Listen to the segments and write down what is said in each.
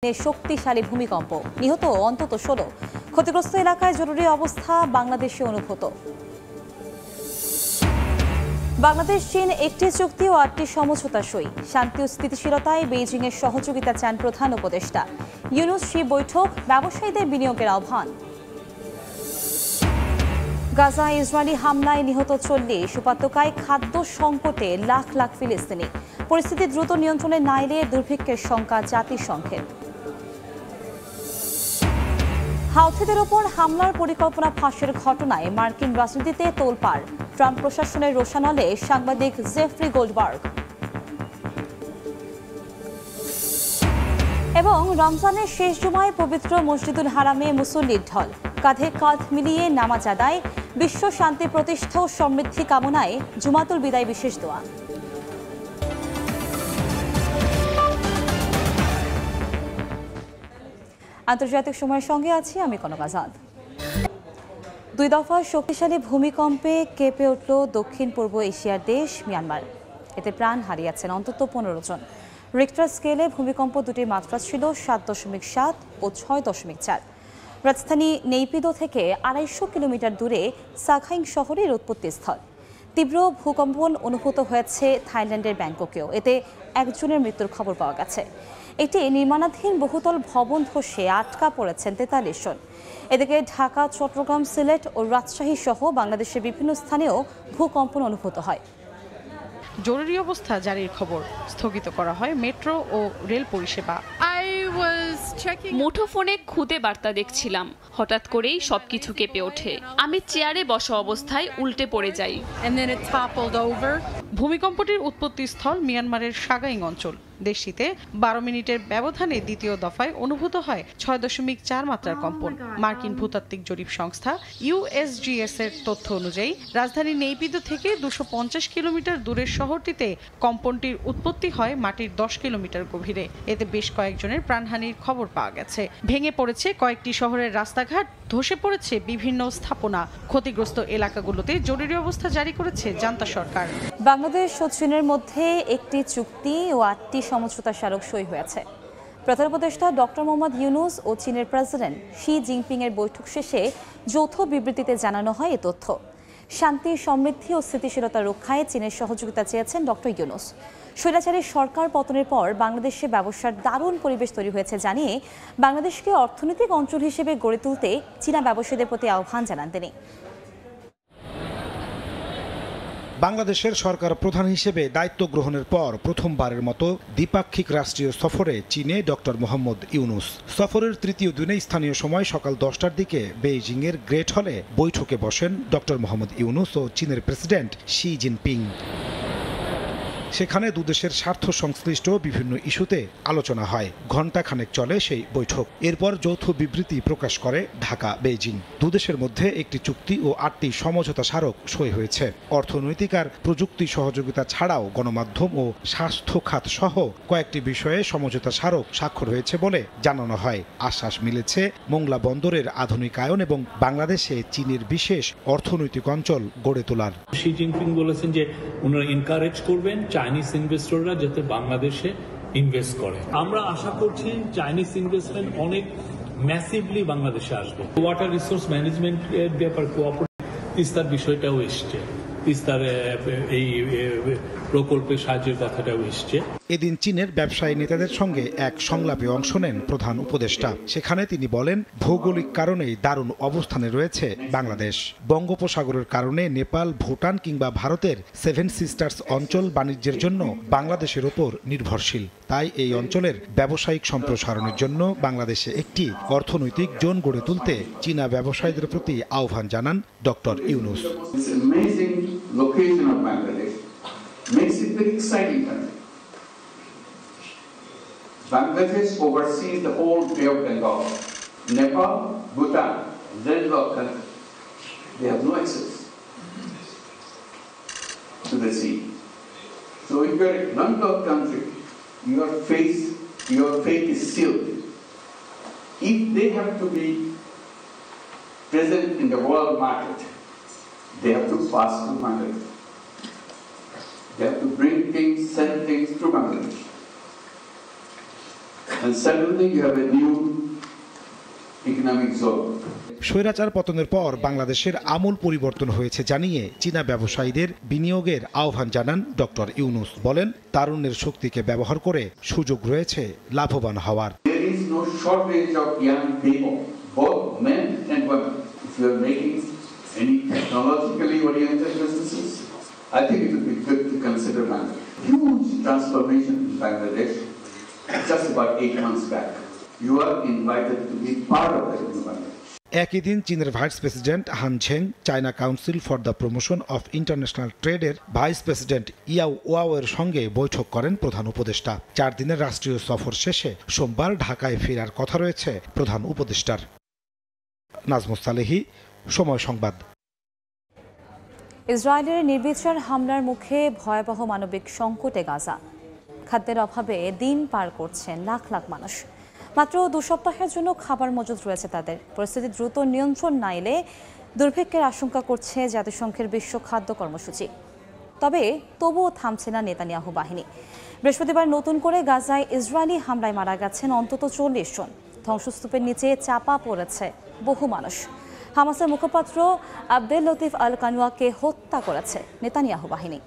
শক্তিশালী ভূমিকম্প, নিহত অন্তত 16, ক্ষতিগ্রস্ত এলাকায় জরুরি অবস্থা বাংলাদেশে অনুভূত। বাংলাদেশ চীন একটি চুক্তি ও 8টি সমঝোতা সই, শান্তি ও স্থিতিশীলতায় বেইজিং এর সহযোগিতা চান প্রধান উপদেষ্টা। ইউনুস শি বৈঠক, ব্যবসায়ীদের বিনিয়োগের আহ্বান। গাজা ইসরায়েলি হামলায় নিহত 40, উপত্যকায় খাদ্য সংকটে লাখ লাখ ফিলিস্তিনি, পরিস্থিতি দ্রুত নিয়ন্ত্রণে না এলে দুর্ভিক্ষের শঙ্কা জাতিসংঘের। হাউথিদের ওপর হামলার পরিকল্পনা ফাঁসের ঘটনায় মার্কিন রাজনীতিতে তোলপাড়, ট্রাম্প প্রশাসনের রোষানলে সাংবাদিক জেফ্রি গোল্ডবার্গ। এবং রমজানের শেষ জুমায় পবিত্র মসজিদুল হারামে মুসল্লির ঢল, কাঁধে কাঁধ মিলিয়ে নামাজ আদায়, বিশ্ব শান্তি প্রতিষ্ঠা ও সমৃদ্ধি কামনায় জুমাতুল বিদায় বিশেষ দোয়া। আন্তর্জাতিক সময়ের সঙ্গে আছি আমি কনক আজাদ। 2 দফা শক্তিশালী ভূমিকম্পে কেঁপে উঠল দক্ষিণ পূর্ব এশিয়ার দেশ মিয়ানমার। এতে প্রাণ হারিয়েছেন অন্তত 15 জন। রিক্টার স্কেলে ভূমিকম্প দুটির মাত্রা ছিল 7.7 ও 6.4। রাজধানী নেইপিদো থেকে 250 কিলোমিটার দূরে সাখাইং শহরের উৎপত্তিস্থল। তীব্র ভূকম্পন অনুভূত হয়েছে থাইল্যান্ডের ব্যাংককেও। এতে একজনের মৃত্যুর খবর পাওয়া গেছে। একটি নির্মাণাধীন বহুতল ভবন ধসে আটকা পড়েছেন 43 জন। এদিকে ঢাকা, চট্টগ্রাম, সিলেট ও রাজশাহী সহ বাংলাদেশের বিভিন্ন স্থানেও ভূকম্পন অনুভূত হয়। জরুরি অবস্থা জারির খবর, স্থগিত করা হয় মেট্রো ও রেল পরিষেবা। মুঠোফোনে খুদে বার্তা দেখছিলাম, হঠাৎ করেই সবকিছু কেঁপে ওঠে। আমি চেয়ারে বসা অবস্থায় উল্টে পড়ে যাই। ভূমিকম্পটির উৎপত্তিস্থল মিয়ানমারের সাগাইং অঞ্চল। দেশটিতে 12 মিনিটের ব্যবধানে দ্বিতীয় দফায় অনুভূত হয় 6.4 মাত্রার কম্পন। মার্কিন ভূতাত্ত্বিক জরিপ সংস্থা USGS এর তথ্য অনুযায়ী রাজধানী নেইপিদো থেকে 250 কিলোমিটার দূরের শহরটিতে কম্পনটির উৎপত্তি হয় মাটির 10 কিলোমিটার গভীরে। এতে বেশ কয়েকজনের প্রাণহানির খবর পাওয়া গেছে। ভেঙে পড়েছে কয়েকটি শহরের রাস্তাঘাট, ধসে পড়েছে বিভিন্ন স্থাপনা। ক্ষতিগ্রস্ত এলাকাগুলোতে জরুরি অবস্থা জারি করেছে জান্তা সরকার। বাংলাদেশ ও চীনের মধ্যে একটি চুক্তি ও 8টি সমঝোতা স্মারক সই হয়েছে। প্রধান উপদেষ্টা ডক্টর মোহাম্মদ ইউনুস ও চীনের প্রেসিডেন্ট শি জিনপিং এর বৈঠক শেষে যৌথ বিবৃতিতে জানানো হয় এ তথ্য। শান্তি, সমৃদ্ধি ও স্থিতিশীলতা রক্ষায় চীনের সহযোগিতা চেয়েছেন ডক্টর ইউনুস। স্বৈরাচারী সরকার পতনের পর বাংলাদেশে ব্যবসার দারুণ পরিবেশ তৈরি হয়েছে জানিয়ে বাংলাদেশকে অর্থনৈতিক অঞ্চল হিসেবে গড়ে তুলতে চীনা ব্যবসায়ীদের প্রতি আহ্বান জানান তিনি। বাংলাদেশের সরকার প্রধান হিসেবে দায়িত্ব গ্রহণের পর প্রথমবারের মতো দ্বিপাক্ষিক রাষ্ট্রীয় সফরে চীনে ডক্টর মোহাম্মদ ইউনুস। সফরের তৃতীয় দিনে স্থানীয় সময় সকাল 10টার দিকে বেইজিংয়ের গ্রেট হলে বৈঠকে বসেন ডক্টর মোহাম্মদ ইউনুস ও চীনের প্রেসিডেন্ট শি জিনপিং। সেখানে দুদেশের স্বার্থ সংশ্লিষ্ট বিভিন্ন ইস্যুতে আলোচনা হয়। ঘণ্টাখানেক চলে সেই বৈঠক। এরপর যৌথ বিবৃতি প্রকাশ করে ঢাকা, বেইজিং। দুদেশের মধ্যে একটি চুক্তি ও 8টি সমঝোতা স্মারক সই হয়েছে। অর্থনৈতিক আর প্রযুক্তি সহযোগিতা ছাড়াও গণমাধ্যম ও স্বাস্থ্য খাত সহ কয়েকটি বিষয়ে সমঝোতা স্মারক স্বাক্ষর হয়েছে বলে জানানো হয়। আশ্বাস মিলেছে মোংলা বন্দরের আধুনিকায়ন এবং বাংলাদেশে চীনের বিশেষ অর্থনৈতিক অঞ্চল গড়ে তোলার। শি জিনপিং বলেছেন যে উনারা এনকারেজ করবেন চাইনিজ ইনভেস্টররা যাতে বাংলাদেশে ইনভেস্ট করে। আমরা আশা করছি চাইনিজ ইনভেস্টমেন্ট অনেক ম্যাসিভলি বাংলাদেশে আসবে। ওয়াটার রিসোর্স ম্যানেজমেন্টের ব্যাপার কোঅপারেটিভ তিস্তার বিষয়টাও এসছে, তিস্তার এই প্রকল্পের সাহায্যের কথাটাও এসছে। এদিন চীনের ব্যবসায়ী নেতাদের সঙ্গে এক সংলাপে অংশ নেন প্রধান উপদেষ্টা। সেখানে তিনি বলেন, ভৌগোলিক কারণেই দারুণ অবস্থানে রয়েছে বাংলাদেশ। বঙ্গোপসাগরের কারণে নেপাল, ভুটান কিংবা ভারতের 7 সিস্টার্স অঞ্চল বাণিজ্যের জন্য বাংলাদেশের ওপর নির্ভরশীল। তাই এই অঞ্চলের ব্যবসায়িক সম্প্রসারণের জন্য বাংলাদেশে একটি অর্থনৈতিক জোন গড়ে তুলতে চীনা ব্যবসায়ীদের প্রতি আহ্বান জানান doctor Yunus. Makes it very exciting country. Bangladesh oversees the whole Bay of Bengal. Nepal, Bhutan, landlocked country, they have no access to the sea. So if you are a landlocked country, your fate is sealed. If they have to be present in the world market, they have to pass through Bangladesh. They have to bring things, send things to Bangladesh. And suddenly you have a new economic zone. স্বৈরাচার পতনের পর বাংলাদেশের আমূল পরিবর্তন হয়েছে জানিয়ে চীনা ব্যবসায়ীদের বিনিয়োগের আহ্বান জানান ডক্টর ইউনুস। বলেন, তারুণ্যের শক্তিকে ব্যবহার করে সুযোগ রয়েছে লাভবান হওয়ার। There is no shortage of young people, both men and women. If you are making any technologically oriented businesses, I think it would be good to consider Bangladesh. Huge transformation in Bangladesh just about 8 months back. You are invited to be part of that new Bangladesh. একই দিন চীনের vice president Han Zheng China council for the promotion of international ট্রেডের vice president Yao ওয়াওয়ের সঙ্গে বৈঠক করেন প্রধান উপদেষ্টা। 4 দিনের রাষ্ট্রীয় সফর শেষে সোমবার ঢাকায় ফেরার কথা রয়েছে প্রধান উপদেষ্টার। নাজমুস সালেহী, সময় সংবাদ। ইসরায়েলের নির্বিচার হামলার মুখে ভয়াবহ মানবিক সংকটে গাজা। খাদ্যের অভাবে দিন পার করছেন লাখ লাখ মানুষ। মাত্র 2 সপ্তাহের জন্য খাবার মজুদ রয়েছে তাদের। পরিস্থিতি দ্রুত নিয়ন্ত্রণ না এলে দুর্ভিক্ষের আশঙ্কা করছে জাতিসংঘের বিশ্ব খাদ্য কর্মসূচি। তবুও থামছে না নেতানিয়াহু বাহিনী। বৃহস্পতিবার নতুন করে গাজায় ইসরায়েলি হামলায় মারা গেছেন অন্তত 40 জন। ধ্বংসস্তূপের নিচে চাপা পড়েছে বহু মানুষ। হামাসের মুখপাত্র আবদেল লতিফ আল কানুয়াকে হত্যা করেছে নেতানিয়াহু বাহিনী।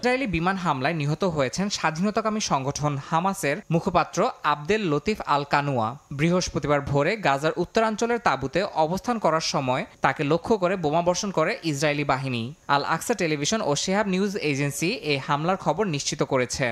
ইসরায়েলি বিমান হামলায় নিহত হয়েছেন স্বাধীনতাকামী সংগঠন হামাসের মুখপাত্র আবদেল লতিফ আল কানুয়া। বৃহস্পতিবার ভোরে গাজার উত্তরাঞ্চলের তাঁবুতে অবস্থান করার সময় তাকে লক্ষ্য করে বোমাবর্ষণ করে ইসরায়েলি বাহিনী। আল আকসা টেলিভিশন ও শেহাব নিউজ এজেন্সি এই হামলার খবর নিশ্চিত করেছে।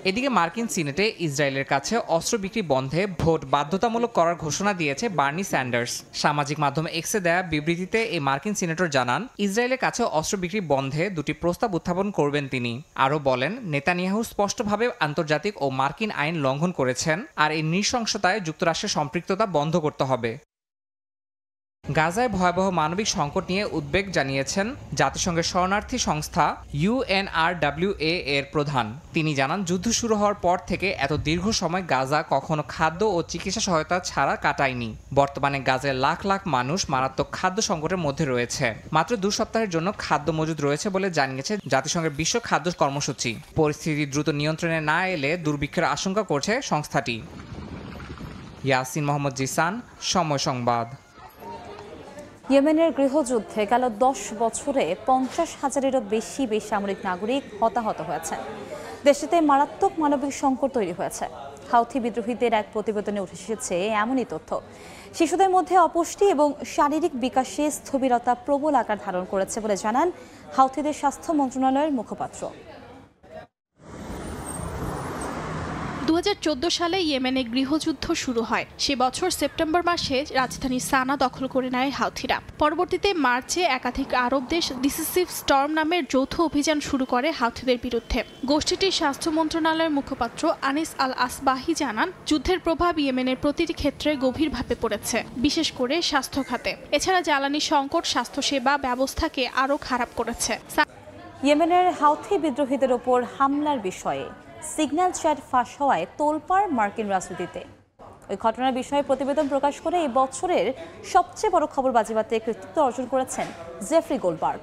এদিকে মার্কিন সিনেটে ইসরায়েলের কাছে অস্ত্র বিক্রি বন্ধে ভোট বাধ্যতামূলক করার ঘোষণা দিয়েছে বার্নি স্যান্ডার্স। সামাজিক মাধ্যমে এক্সে দেয়া বিবৃতিতে এই মার্কিন সিনেটর জানান, ইসরায়েলের কাছে অস্ত্র বিক্রি বন্ধে 2টি প্রস্তাব উত্থাপন করবেন তিনি। আরও বলেন, নেতানিয়াহু স্পষ্টভাবে আন্তর্জাতিক ও মার্কিন আইন লঙ্ঘন করেছেন, আর এই নৃশংসতায় যুক্তরাষ্ট্রের সম্পৃক্ততা বন্ধ করতে হবে। গাজায় ভয়াবহ মানবিক সংকট নিয়ে উদ্বেগ জানিয়েছেন জাতিসংঘের শরণার্থী সংস্থা UNRWA এর প্রধান। তিনি জানান, যুদ্ধ শুরু হওয়ার পর থেকে এত দীর্ঘ সময় গাজা কখনো খাদ্য ও চিকিৎসা সহায়তা ছাড়া কাটায়নি। বর্তমানে গাজায় লাখ লাখ মানুষ মারাত্মক খাদ্য সংকটের মধ্যে রয়েছে। মাত্র 2 সপ্তাহের জন্য খাদ্য মজুদ রয়েছে বলে জানিয়েছে জাতিসংঘের বিশ্ব খাদ্য কর্মসূচি। পরিস্থিতি দ্রুত নিয়ন্ত্রণে না এলে দুর্ভিক্ষের আশঙ্কা করছে সংস্থাটি। ইয়াসিন মোহাম্মদ জিসান, সময় সংবাদ। ইয়েমেনের গৃহযুদ্ধে গেল 10 বছরে 50,000-এরও বেশি বেসামরিক নাগরিক হতাহত হয়েছে। দেশটিতে মারাত্মক মানবিক সংকট তৈরি হয়েছে। হাউথি বিদ্রোহীদের এক প্রতিবেদনে উঠে এসেছে এমনই তথ্য। শিশুদের মধ্যে অপুষ্টি এবং শারীরিক বিকাশে স্থবিরতা প্রবল আকার ধারণ করেছে বলে জানান হাউথিদের স্বাস্থ্য মন্ত্রণালয়ের মুখপাত্র। 2014 সালে ইয়েমেনে গৃহযুদ্ধ শুরু হয়। সে বছর সেপ্টেম্বর মাসে রাজধানী সানা দখল করে নেয় হাউথিরা। পরবর্তীতে মার্চে একাধিক আরব দেশ ডিসিসিভ স্টর্ম নামের যৌথ অভিযান শুরু করে হাউথিদের বিরুদ্ধে। গোষ্ঠীটির স্বাস্থ্য মন্ত্রণালয়ের মুখপাত্র আনিস আল আসবাহি জানান, যুদ্ধের প্রভাব ইয়েমেনের প্রতিটি ক্ষেত্রে গভীরভাবে পড়েছে, বিশেষ করে স্বাস্থ্য খাতে। এছাড়া জ্বালানি সংকট স্বাস্থ্যসেবা ব্যবস্থাকে আরও খারাপ করেছে। ইয়েমেনের হাউথি বিদ্রোহীদের ওপর হামলার বিষয়ে সিগন্যাল চ্যাট ফাঁস হওয়ায় তোলপাড় মার্কিন রাজনীতিতে। ওই ঘটনার বিষয়ে প্রতিবেদন প্রকাশ করে এই বছরের সবচেয়ে বড় খবর বাজিমাতে কৃতিত্ব অর্জন করেছেন জেফ্রি গোল্ডবার্গ।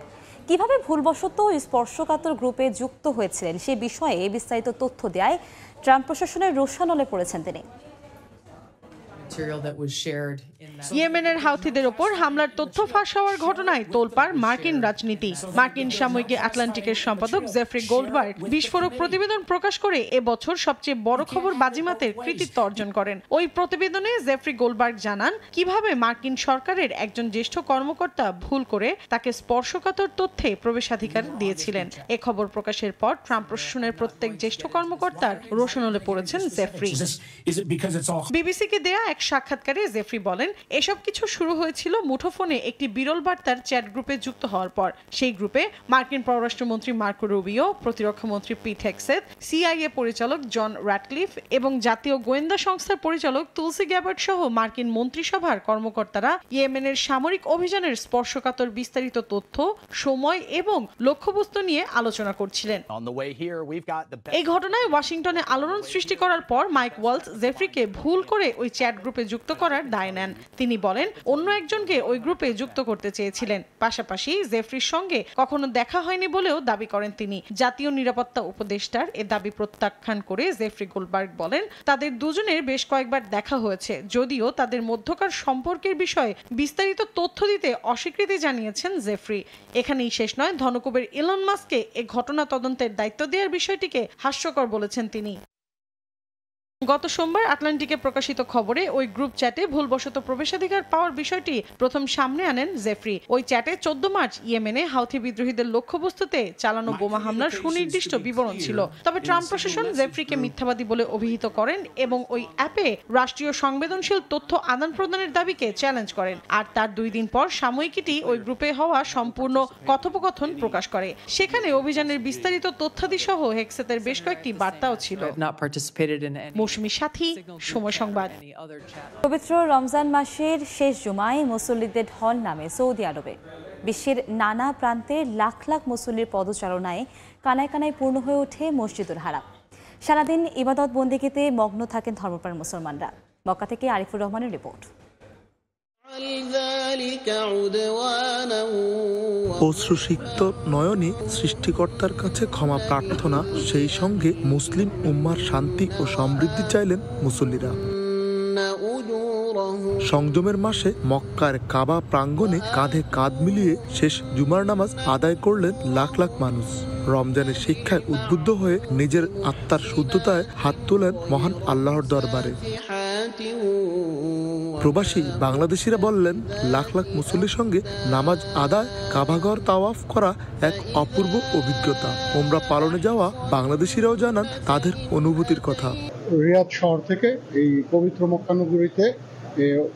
কিভাবে ভুলবশত স্পর্শকাতর গ্রুপে যুক্ত হয়েছিলেন সে বিষয়ে বিস্তারিত তথ্য দেয় ট্রাম্প প্রশাসনের রোষানলে পড়েছেন তিনি। ইয়েমেনের হাউথিদের ওপর হামলার তথ্য ফাঁস হওয়ার ঘটনায় তোলপাড় মার্কিন রাজনীতি। মার্কিন সাময়িকী আটলান্টিকের সম্পাদক জেফ্রি গোল্ডবার্গ বিস্ফোরক প্রতিবেদন প্রকাশ করে এবছর সবচেয়ে বড় খবর বাজিমাতের কৃতিত্ব অর্জন করেন। ওই প্রতিবেদনে জেফ্রি গোল্ডবার্গ জানান, কিভাবে মার্কিন সরকারের একজন জ্যেষ্ঠ কর্মকর্তা ভুল করে তাকে স্পর্শকাতর তথ্যে প্রবেশাধিকার দিয়েছিলেন। এ খবর প্রকাশের পর ট্রাম্প প্রশাসনের প্রত্যেক জ্যেষ্ঠ কর্মকর্তার রোষানলে পড়েছেন জেফ্রি। বিবিসিকে দেয়া এক সাক্ষাৎকারে জেফ্রি বলেন, এসব কিছু শুরু হয়েছিল মুঠোফোনে একটি বিরল বার্তার চ্যাট গ্রুপে যুক্ত হওয়ার পর। সেই গ্রুপে মার্কিন পররাষ্ট্রমন্ত্রী মার্কো রুবিও, প্রতিরক্ষামন্ত্রী পিট হেগসেথ, সিআইএ পরিচালক জন র্যাটক্লিফ এবং জাতীয় গোয়েন্দা সংস্থার পরিচালক তুলসি গ্যাবার্ড সহ মার্কিন মন্ত্রিসভার কর্মকর্তারা ইয়েমেনের সামরিক অভিযানের স্পর্শকাতর বিস্তারিত তথ্য, সময় এবং লক্ষ্যবস্তু নিয়ে আলোচনা করছিলেন। এই ঘটনায় ওয়াশিংটনে আলোড়ন সৃষ্টি করার পর মাইক ওয়ালস জেফ্রিকে ভুল করে ওই চ্যাট গ্রুপে গ্রুপে যুক্ত করার দায় নেন। তিনি বলেন, অন্য একজনকে ওই গ্রুপে যুক্ত করতে চেয়েছিলেন। পাশাপাশি জেফরির সঙ্গে কখনো দেখা হয়নি বলেও দাবি করেন তিনি। জাতীয় নিরাপত্তা উপদেষ্টার এ দাবি প্রত্যাখ্যান করে জেফরি গোল্ডবার্গ বলেন, তাদের দুজনের বেশ কয়েকবার দেখা হয়েছে, যদিও তাদের মধ্যকার সম্পর্কের বিষয়ে বিস্তারিত তথ্য দিতে অস্বীকৃতি জানিয়েছেন জেফরি। এখানেই শেষ নয়, ধনকুবের ইলন মাস্ককে এ ঘটনা তদন্তের দায়িত্ব দেওয়ার বিষয়টিকে হাস্যকর বলেছেন তিনি। গত সোমবার আটলান্টিকে প্রকাশিত খবরে ওই গ্রুপ চ্যাটে ভুলবশত প্রবেশাধিকার পাওয়ার বিষয়টি প্রথম সামনে আনেন জেফরি। ওই চ্যাটে 14 মার্চ ইয়েমেনে হাউথি বিদ্রোহীদের লক্ষ্যবস্তুতে চালানো বোমা হামলার সুনির্দিষ্ট বিবরণ ছিল। তবে ট্রাম্প প্রশাসন জেফরিকে মিথ্যাবাদী বলে অভিহিত করেন এবং ওই অ্যাপে রাষ্ট্রীয় সংবেদনশীল তথ্য আদান প্রদানের দাবিকে চ্যালেঞ্জ করেন। আর তার 2 দিন পর সাময়িকীটি ওই গ্রুপে হওয়া সম্পূর্ণ কথোপকথন প্রকাশ করে। সেখানে অভিযানের বিস্তারিত তথ্যাদি সহ হেক্সেতের বেশ কয়েকটি বার্তাও ছিল। মৌসুমী সাথী, সময় সংবাদ। পবিত্র রমজান মাসের শেষ জুমায় মুসল্লিদের ঢল নামে সৌদি আরবে। বিশ্বের নানা প্রান্তের লাখ লাখ মুসল্লির পদচারণায় কানায় কানায় পূর্ণ হয়ে ওঠে মসজিদুল হারাম। সারাদিন ইবাদত বন্দেগীতে মগ্ন থাকেন ধর্মপ্রাণ মুসলমানরা। মক্কা থেকে আরিফুর রহমানের রিপোর্ট। অশ্রুসিক্ত নয়নে সৃষ্টিকর্তার কাছে ক্ষমা প্রার্থনা, সেই সঙ্গে মুসলিম উম্মার শান্তি ও সমৃদ্ধি চাইলেন মুসল্লিরা। সংযমের মাসে মক্কার কাবা প্রাঙ্গণে কাঁধে কাঁধ মিলিয়ে শেষ জুমার নামাজ আদায় করলেন লাখ লাখ মানুষ। রমজানের শিক্ষায় উদ্বুদ্ধ হয়ে নিজের আত্মার শুদ্ধতায় হাত তোলেন মহান আল্লাহর দরবারে। প্রবাসী বাংলাদেশিরা বললেন, লাখ লাখ মুসল্লির সঙ্গে নামাজ আদায়, কাবাঘর তাওয়াফ করা এক অপূর্ব অভিজ্ঞতা। ওমরা পালনে যাওয়া বাংলাদেশিরাও জানান তাদের অনুভূতির কথা। রিয়াদ শহর থেকে এই পবিত্র মক্কা নগরীতে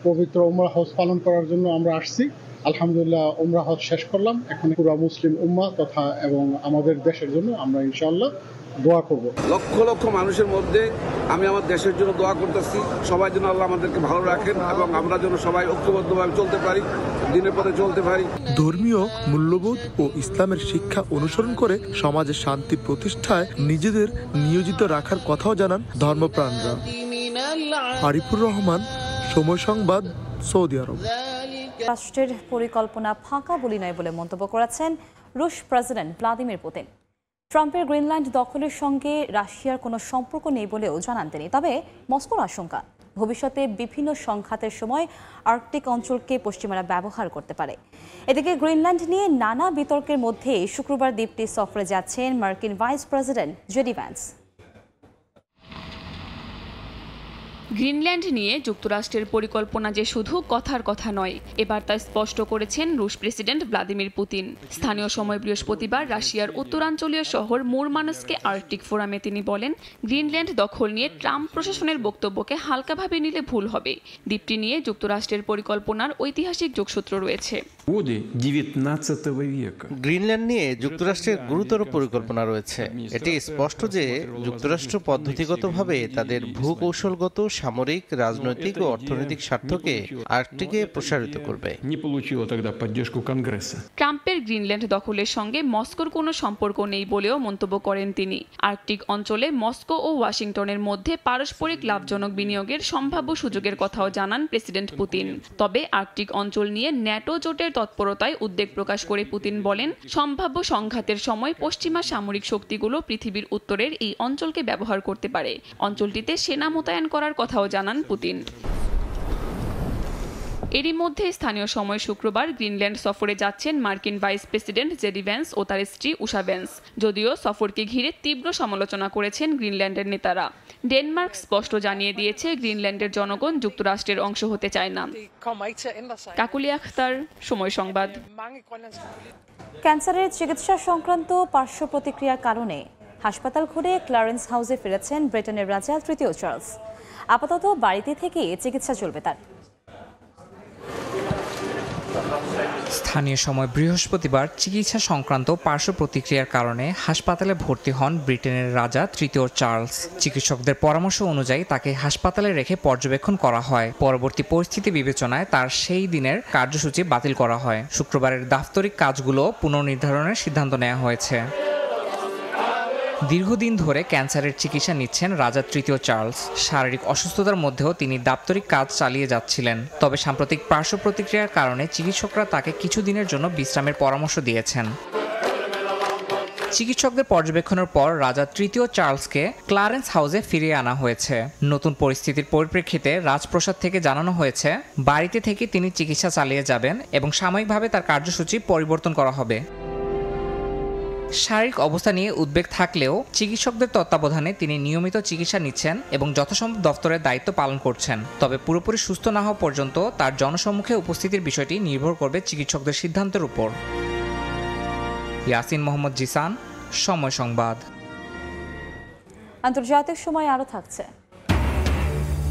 পবিত্র উমরা হজ পালন করার জন্য আমরা আসছি। আলহামদুলিল্লাহ উমরা হজ শেষ করলাম। এখন পুরো মুসলিম উম্মাহ তথা এবং আমাদের দেশের জন্য আমরা ইনশাআল্লাহ দোয়া করব। লক্ষ লক্ষ মানুষের মধ্যে আমি আমার দেশের জন্য দোয়া করতেছি, সবাই যেন আল্লাহ আমাদেরকে ভালো রাখেন এবং আমরা যেন সবাই ঐক্যবদ্ধভাবে চলতে পারি, দিনের পথে চলতে পারি। ধর্মীয় মূল্যবোধ ও ইসলামের শিক্ষা অনুসরণ করে সমাজে শান্তি প্রতিষ্ঠায় নিজেদের নিয়োজিত রাখার কথাও জানান ধর্মপ্রাণরা। আরিফুর রহমান, সময় সংবাদ, সৌদি আরব। রাষ্ট্রের পরিকল্পনা ফাঁকা বলি নয় বলে মন্তব্য করেছেন রুশ প্রেসিডেন্ট ভ্লাদিমির পুতিন। ট্রাম্পের গ্রিনল্যান্ড দখলের সঙ্গে রাশিয়ার কোনো সম্পর্ক নেই বলেও জানান তিনি। তবে মস্কোর আশঙ্কা, ভবিষ্যতে বিভিন্ন সংঘাতের সময় আর্কটিক অঞ্চলকে পশ্চিমারা ব্যবহার করতে পারে। এদিকে গ্রিনল্যান্ড নিয়ে নানা বিতর্কের মধ্যে শুক্রবার দ্বীপটি সফরে যাচ্ছেন মার্কিন vice president JD Vance. Greenland নিয়ে যুক্তরাষ্ট্রের পরিকল্পনা যে শুধু কথার কথা নয়, এবার তা স্পষ্ট করেছেন রুশ প্রেসিডেন্ট ভ্লাদিমির পুতিন। স্থানীয় সময় বৃহস্পতিবার রাশিয়ার উত্তরাঞ্চলীয় শহর মুরমানস্কে আর্কটিক ফোরামে তিনি বলেন, গ্রিনল্যান্ড দখল নিয়ে ট্রাম্প প্রশাসনের বক্তব্যকে হালকাভাবে নিলে ভুল হবে। দ্বীপটি নিয়ে যুক্তরাষ্ট্রের পরিকল্পনার ঐতিহাসিক যোগসূত্র রয়েছে। গ্রিনল্যান্ড নিয়ে যুক্তরাষ্ট্রের গুরুতর পরিকল্পনা রয়েছে। এটি স্পষ্ট যে যুক্তরাষ্ট্র পদ্ধতিগতভাবে তাদের ভূকৌশলগত, সামরিক, রাজনৈতিক ও অর্থনৈতিক স্বার্থকে আর্কটিকে প্রসারিত করবে। ট্রাম্পের গ্রিনল্যান্ড দখলের সঙ্গে মস্কোর কোনো সম্পর্ক নেই বলেও মন্তব্য করেন তিনি। আর্কটিক অঞ্চলে মস্কো ও ওয়াশিংটনের মধ্যে পারস্পরিক লাভজনক বিনিয়োগের সম্ভাব্য সুযোগের কথাও জানান প্রেসিডেন্ট পুতিন। তবে আর্কটিক অঞ্চল নিয়ে ন্যাটো জোটের তৎপরতায় উদ্বেগ প্রকাশ করে পুতিন বলেন, সম্ভাব্য সংঘাতের সময় পশ্চিমা সামরিক শক্তিগুলো পৃথিবীর উত্তরের এই অঞ্চলকে ব্যবহার করতে পারে। অঞ্চলটিতে সেনা মোতায়েন করার কথাও জানান পুতিন। এরই মধ্যে স্থানীয় সময় শুক্রবার গ্রিনল্যান্ড সফরে যাচ্ছেন মার্কিন ভাইস প্রেসিডেন্ট জেডি ভ্যান্স ও তার স্ত্রী উষা ভ্যান্স। যদিও সফরকে ঘিরে তীব্র সমালোচনা করেছেন গ্রিনল্যান্ডের নেতারা। ডেনমার্ক স্পষ্ট জানিয়ে দিয়েছে, গ্রিনল্যান্ডের জনগণ যুক্তরাষ্ট্রের অংশ হতে চায় না। কাকুলি আখতার, সময় সংবাদ। ক্যান্সারের চিকিৎসা সংক্রান্ত পার্শ্ব প্রতিক্রিয়ার কারণে হাসপাতাল ঘুরে ক্লারেন্স হাউসে ফিরেছেন ব্রিটেনের রাজা তৃতীয় চার্লস। আপাতত বাড়িতে থেকে চিকিৎসা চলবে তার। স্থানীয় সময় বৃহস্পতিবার চিকিৎসা সংক্রান্ত পার্শ্ব প্রতিক্রিয়ার কারণে হাসপাতালে ভর্তি হন ব্রিটেনের রাজা তৃতীয় চার্লস। চিকিৎসকদের পরামর্শ অনুযায়ী তাকে হাসপাতালে রেখে পর্যবেক্ষণ করা হয়। পরবর্তী পরিস্থিতি বিবেচনায় তার সেই দিনের কার্যসূচি বাতিল করা হয়। শুক্রবারের দাপ্তরিক কাজগুলো পুনর্নির্ধারণের সিদ্ধান্ত নেওয়া হয়েছে। দীর্ঘদিন ধরে ক্যান্সারের চিকিৎসা নিচ্ছেন রাজা তৃতীয় চার্লস। শারীরিক অসুস্থতার মধ্যেও তিনি দাপ্তরিক কাজ চালিয়ে যাচ্ছিলেন। তবে সাম্প্রতিক পার্শ্ব প্রতিক্রিয়ার কারণে চিকিৎসকরা তাকে কিছুদিনের জন্য বিশ্রামের পরামর্শ দিয়েছেন। চিকিৎসকদের পর্যবেক্ষণের পর রাজা তৃতীয় চার্লসকে ক্লারেন্স হাউসে ফিরিয়ে আনা হয়েছে। নতুন পরিস্থিতির পরিপ্রেক্ষিতে রাজপ্রাসাদ থেকে জানানো হয়েছে বাড়িতে থেকে তিনি চিকিৎসা চালিয়ে যাবেন এবং সাময়িকভাবে তার কার্যসূচি পরিবর্তন করা হবে। শারীরিক অবস্থা নিয়ে উদ্বেগ থাকলেও চিকিৎসকদের তত্ত্বাবধানে তিনি নিয়মিত চিকিৎসা নিচ্ছেন এবং যথাসম্ভব দফতরের দায়িত্ব পালন করছেন। তবে পুরোপুরি সুস্থ না হওয়া পর্যন্ত তার জনসম্মুখে উপস্থিতির বিষয়টি নির্ভর করবে চিকিৎসকদের সিদ্ধান্তের উপর। ইয়াসিন মোহাম্মদ জিসান, সময় সংবাদ। আন্তর্জাতিক সময় আরও থাকছে।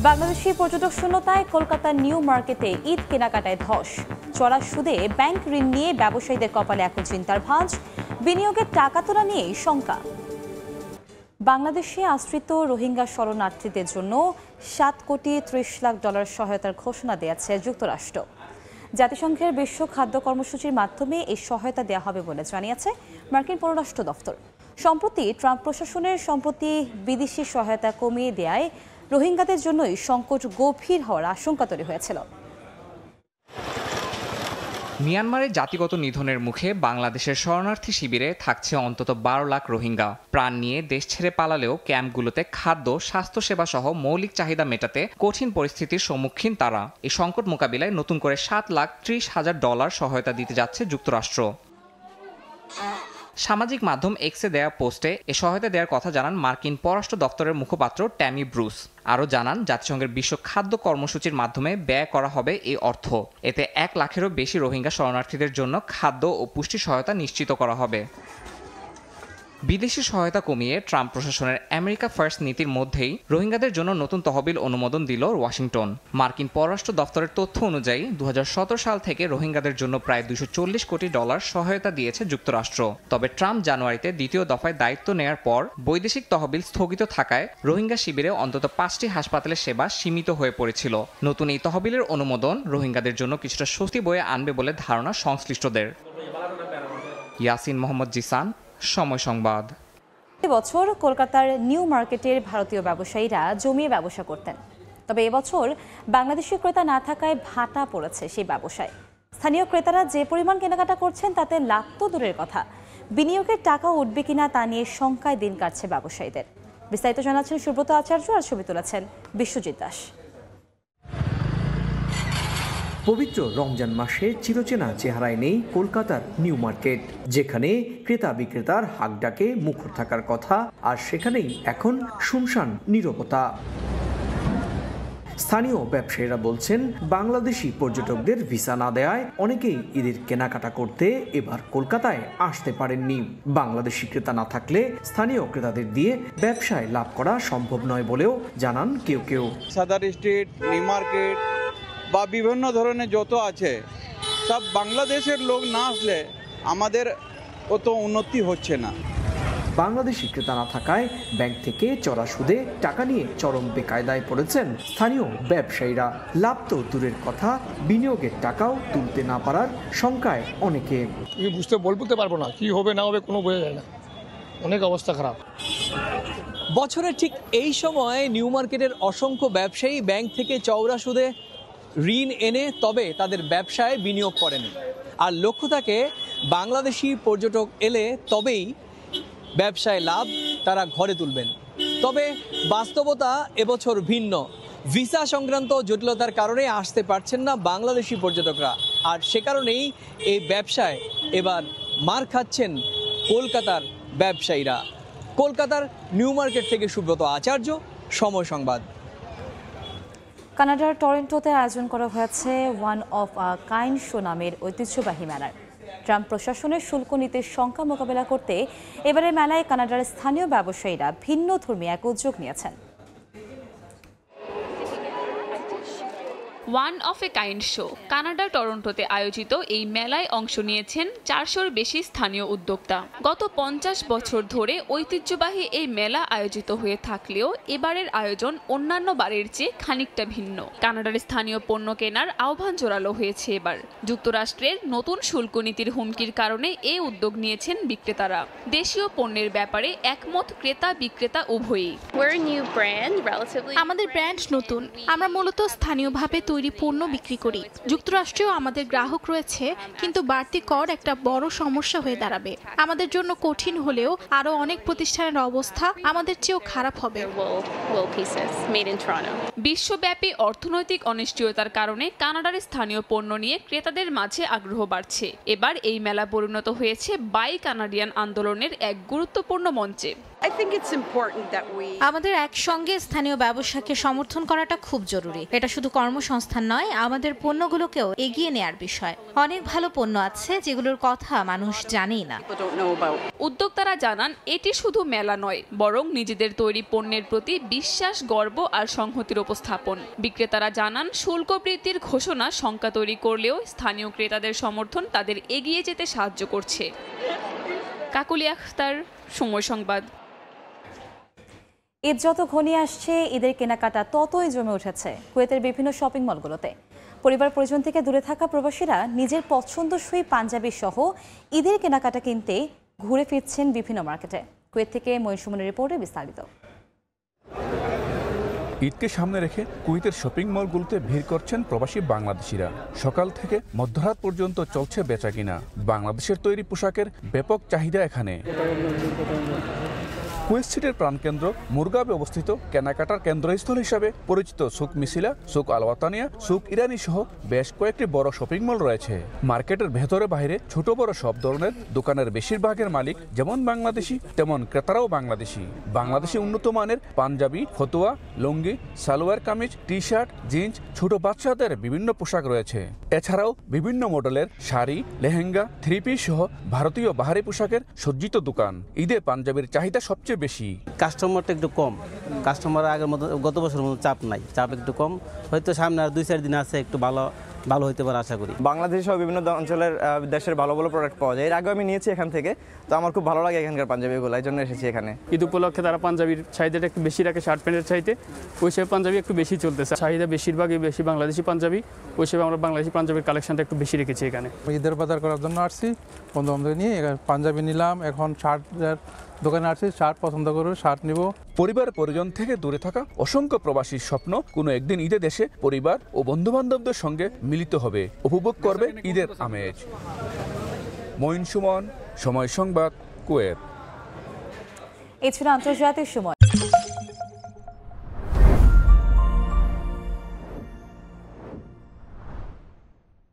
বাংলাদেশি পর্যটক শূন্যতায় কলকাতার নিউ মার্কেটে ঈদ কেনাকাটায় ধস। চড়া সুদে ব্যাংক ঋণ নিয়ে ব্যবসায়ীদের কপালে এখন চিন্তার ভাঁজ। বিনিয়োগের টাকা তোলা নিয়েই শঙ্কা। বাংলাদেশে আশ্রিত রোহিঙ্গা শরণার্থীদের জন্য $7.30 লাখ সহায়তার ঘোষণা দিয়েছে যুক্তরাষ্ট্র। জাতিসংঘের বিশ্ব খাদ্য কর্মসূচির মাধ্যমে এই সহায়তা দেওয়া হবে বলে জানিয়েছে মার্কিন পররাষ্ট্র দফতর। সম্প্রতি ট্রাম্প প্রশাসনের বিদেশি সহায়তা কমিয়ে দেওয়ায় রোহিঙ্গাদের জন্যই সংকট গভীর হওয়ার আশঙ্কা তৈরি হয়েছিল। মিয়ানমারের জাতিগত নিধনের মুখে বাংলাদেশের শরণার্থী শিবিরে থাকছে অন্তত 12 লাখ রোহিঙ্গা। প্রাণ নিয়ে দেশ ছেড়ে পালালেও ক্যাম্পগুলোতে খাদ্য, স্বাস্থ্যসেবা সহ মৌলিক চাহিদা মেটাতে কঠিন পরিস্থিতির সম্মুখীন তারা। এই সংকট মোকাবিলায় নতুন করে $7,30,000 সহায়তা দিতে যাচ্ছে যুক্তরাষ্ট্র। সামাজিক মাধ্যম এক্সে দেয়া পোস্টে এ সহায়তা দেওয়ার কথা জানান মার্কিন পররাষ্ট্র দপ্তরের মুখপাত্র ট্যামি ব্রুস। আরও জানান জাতিসংঘের বিশ্ব খাদ্য কর্মসূচির মাধ্যমে ব্যয় করা হবে এই অর্থ। এতে 1 লাখেরও বেশি রোহিঙ্গা শরণার্থীদের জন্য খাদ্য ও পুষ্টি সহায়তা নিশ্চিত করা হবে। বিদেশি সহায়তা কমিয়ে ট্রাম্প প্রশাসনের আমেরিকা ফার্স্ট নীতির মধ্যেই রোহিঙ্গাদের জন্য নতুন তহবিল অনুমোদন দিল ওয়াশিংটন। মার্কিন পররাষ্ট্র দফতরের তথ্য অনুযায়ী 2017 সাল থেকে রোহিঙ্গাদের জন্য প্রায় $240 কোটি সহায়তা দিয়েছে যুক্তরাষ্ট্র। তবে ট্রাম্প জানুয়ারিতে দ্বিতীয় দফায় দায়িত্ব নেয়ার পর বৈদেশিক তহবিল স্থগিত থাকায় রোহিঙ্গা শিবিরে অন্তত 5টি হাসপাতালের সেবা সীমিত হয়ে পড়েছিল। নতুন এই তহবিলের অনুমোদন রোহিঙ্গাদের জন্য কিছুটা স্বস্তি বয়ে আনবে বলে ধারণা সংশ্লিষ্টদের। ইয়াসিন মোহাম্মদ জিসান, সময় সংবাদ। এবছর কলকাতার নিউ মার্কেটের ভারতীয় ব্যবসায়ীরা জমিয়ে ব্যবসা করতেন। তবে এবছর বাংলাদেশি ক্রেতা না থাকায় ভাটা পড়েছে সেই ব্যবসায়। স্থানীয় ক্রেতারা যে পরিমাণ কেনাকাটা করছেন তাতে লাভ তো দূরের কথা, বিনিয়োগের টাকা উঠবে কিনা তা নিয়ে শঙ্কায় দিন কাটছে ব্যবসায়ীদের। বিস্তারিত জানাচ্ছেন সুব্রত আচার্য, আর ছবি তুলেছেন বিশ্বজিৎ দাস। পবিত্র রমজান মাসে চিরচেনা চেহারায় নেই কলকাতার নিউ মার্কেট, যেখানে ক্রেতা বিক্রেতার হাঁকডাকে মুখর থাকার কথা, আর সেখানেই এখন শুনশান নীরবতা। স্থানীয় ব্যবসায়ীরা বলছেন বাংলাদেশি পর্যটকদের ভিসা না দেওয়ায় অনেকেই ঈদের কেনাকাটা করতে এবার কলকাতায় আসতে পারেননি। বাংলাদেশি ক্রেতা না থাকলে স্থানীয় ক্রেতাদের দিয়ে ব্যবসায় লাভ করা সম্ভব নয় বলেও জানান কেউ কেউ। সাদার স্ট্রিট, নিউ মার্কেট বা বিভিন্ন ধরনের যত আছে সব বাংলাদেশের লোক না আসলে আমাদের অত উন্নতি হচ্ছে না। বাংলাদেশি ক্রেতা না থাকায় ব্যাংক থেকে চড়া সুদে টাকা নিয়ে চরম বেকায়দায় পড়েছেন স্থানীয় ব্যবসায়ীরা। লাভ তো দূরের কথা, বিনিয়োগের টাকাও তুলতে না পারার শঙ্কায় অনেকে। বলতে পারবো না কি হবে না হবে, কোনো বোঝা যায় না, অনেক অবস্থা খারাপ। বছরের ঠিক এই সময় নিউ মার্কেটের অসংখ্য ব্যবসায়ী ব্যাংক থেকে চওড়া সুদে ঋণ এনে তবে তাদের ব্যবসায় বিনিয়োগ করেন, আর লক্ষ্য থাকে বাংলাদেশি পর্যটক এলে তবেই ব্যবসায় লাভ তারা ঘরে তুলবেন। তবে বাস্তবতা এবছর ভিন্ন। ভিসা সংক্রান্ত জটিলতার কারণে আসতে পারছেন না বাংলাদেশি পর্যটকরা, আর সে কারণেই এই ব্যবসায় এবার মার খাচ্ছেন কলকাতার ব্যবসায়ীরা। কলকাতার নিউ মার্কেট থেকে সুব্রত আচার্য, সময় সংবাদ। কানাডার টরন্টোতে আয়োজন করা হয়েছে one of a kind show নামের ঐতিহ্যবাহী মেলার। ট্রাম্প প্রশাসনের শুল্ক নীতির শঙ্কা মোকাবেলা করতে এবারের মেলায় কানাডার স্থানীয় ব্যবসায়ীরা ভিন্ন ধর্মী এক উদ্যোগ নিয়েছেন। One of a kind show. কানাডার টরন্টোতে আয়োজিত এই মেলায় অংশ নিয়েছেন 400-র বেশি স্থানীয় উদ্যোক্তা। গত 50 বছর ধরে ঐতিহ্যবাহী এই মেলা আয়োজিত হয়ে থাকলেও এবারের আয়োজন অন্যান্য বারের চেয়ে খানিকটা ভিন্ন। কানাডার স্থানীয় পণ্য কেনার আহ্বান জোরালো হয়েছে এবার। যুক্তরাষ্ট্রের নতুন শুল্ক নীতির হুমকির কারণে এই উদ্যোগ নিয়েছেন বিক্রেতারা। দেশীয় পণ্যের ব্যাপারে একমত ক্রেতা বিক্রেতা উভয়ই। আমাদের ব্র্যান্ড নতুন, আমরা মূলত স্থানীয়ভাবে তৈরি পণ্য বিক্রি করি। যুক্তরাষ্ট্রেও আমাদের গ্রাহক রয়েছে, কিন্তু বাড়তি কর একটা বড় সমস্যা হয়ে দাঁড়াবে। আমাদের জন্য কঠিন হলেও আরো অনেক প্রতিষ্ঠানের অবস্থা আমাদের চেয়েও খারাপ হবে। বিশ্বব্যাপী অর্থনৈতিক অনিশ্চয়তার কারণে কানাডার স্থানীয় পণ্য নিয়ে ক্রেতাদের মাঝে আগ্রহ বাড়ছে। এবার এই মেলা পরিণত হয়েছে বাই কানাডিয়ান আন্দোলনের এক গুরুত্বপূর্ণ মঞ্চে। আমাদের একসঙ্গে স্থানীয় ব্যবসাকে সমর্থন করাটা খুব জরুরি। এটা শুধু কর্মসংস্থান নয়, আমাদের পণ্যগুলোকেও এগিয়ে নেয়ার বিষয়। অনেক ভালো পণ্য আছে যেগুলোর কথা মানুষ জানেই না। উদ্যোক্তারা জানান এটি শুধু মেলা নয়, বরং নিজেদের তৈরি পণ্যের প্রতি বিশ্বাস, গর্ব আর সংহতির উপস্থাপন। বিক্রেতারা জানান শুল্ক বৃদ্ধির ঘোষণা শঙ্কা তৈরি করলেও স্থানীয় ক্রেতাদের সমর্থন তাদের এগিয়ে যেতে সাহায্য করছে। কাকুলি আখতার, সময় সংবাদ। ঈদ যত ঘনিয়ে আসছে, ঈদের কেনাকাটা ততই জমে উঠেছে কুয়েতের বিভিন্ন শপিং মলগুলোতে। পরিবার পরিজন থেকে দূরে থাকা প্রবাসীরা নিজের পছন্দসই পাঞ্জাবি সহ ঈদের কেনাকাটা কিনতে ঘুরে ফিরছেন বিভিন্ন মার্কেটে। কুয়েত থেকে মঈন সুমনের রিপোর্টে বিস্তারিত। ঈদকে সামনে রেখে কুয়েতের শপিং মলগুলোতে ভিড় করছেন প্রবাসী বাংলাদেশিরা। সকাল থেকে মধ্যরাত পর্যন্ত চলছে বেচাকিনা। বাংলাদেশের তৈরি পোশাকের ব্যাপক চাহিদা এখানে। কুয়েত সিটির প্রাণকেন্দ্র মুরগাবে অবস্থিত কেনাকাটার কেন্দ্রস্থল হিসাবে পরিচিত সুক মিছিলা, সুক আল ওয়াতানিয়া, সুক ইরানি সহ বেশ কয়েকটি বড় শপিং মল রয়েছে। মার্কেটের ভেতরে বাইরে ছোট বড় সব ধরনের দোকানের বেশিরভাগের মালিক যেমন বাংলাদেশি, তেমন ক্রেতারাও বাংলাদেশি। বাংলাদেশি উন্নত মানের Punjabi, fatua, lungi, salwar kameez, T shirt, jeans, ছোট বাচ্চাদের বিভিন্ন পোশাক রয়েছে। এছাড়াও বিভিন্ন মডেলের শাড়ি, লেহেঙ্গা, থ্রি পিস সহ ভারতীয় বাহারি পোশাকের সজ্জিত দোকান। ঈদে পাঞ্জাবির চাহিদা সবচেয়ে বেশি। কাস্টমারটা একটু কম, কাস্টমার আগের মতো গত বছরের মতো চাপ নাই, চাপ একটু কম। হয়তো সামনে আর 2-4 দিন আছে, একটু ভালো হইতে পারে আশা করি। বাংলাদেশ সহ বিভিন্ন অঞ্চলের দেশের ভালো ভালো প্রোডাক্ট পাওয়া যায়। এর আগে আমি নিয়েছি এখান থেকে, তো আমার খুব ভালো লাগে এখানকার পাঞ্জাবিগুলো, এই জন্য এসেছি এখানে। ঈদ উপলক্ষে তারা পাঞ্জাবির চাহিদাটা একটু বেশি রাখে, শার্ট প্যান্টের চাইতে ওই হিসেবে পাঞ্জাবি একটু বেশি চলতেছে। চাহিদা বেশিরভাগই বেশি বাংলাদেশি পাঞ্জাবি, ওই হিসেবে আমরা বাংলাদেশি পাঞ্জাবির কালেকশনটা একটু বেশি রেখেছি এখানে। ঈদের বাজার করার জন্য আসছি, বন্ধু বান্ধব নিয়ে পাঞ্জাবি নিলাম। এখন শার্টের দোকানে আসছি, শার্ট পছন্দ করে শার্ট নিব। পরিবার পরিজন থেকে দূরে থাকা অসংখ্য প্রবাসীর স্বপ্ন কোনো একদিন ঈদে দেশে পরিবার ও বন্ধু বান্ধবদের সঙ্গে মিলিত হবে, উপভোগ করবে ঈদের আমেজ। মঈন সুমন, সময় সংবাদ, কুয়েত। এই ছিল আন্তর্জাতিক সময়।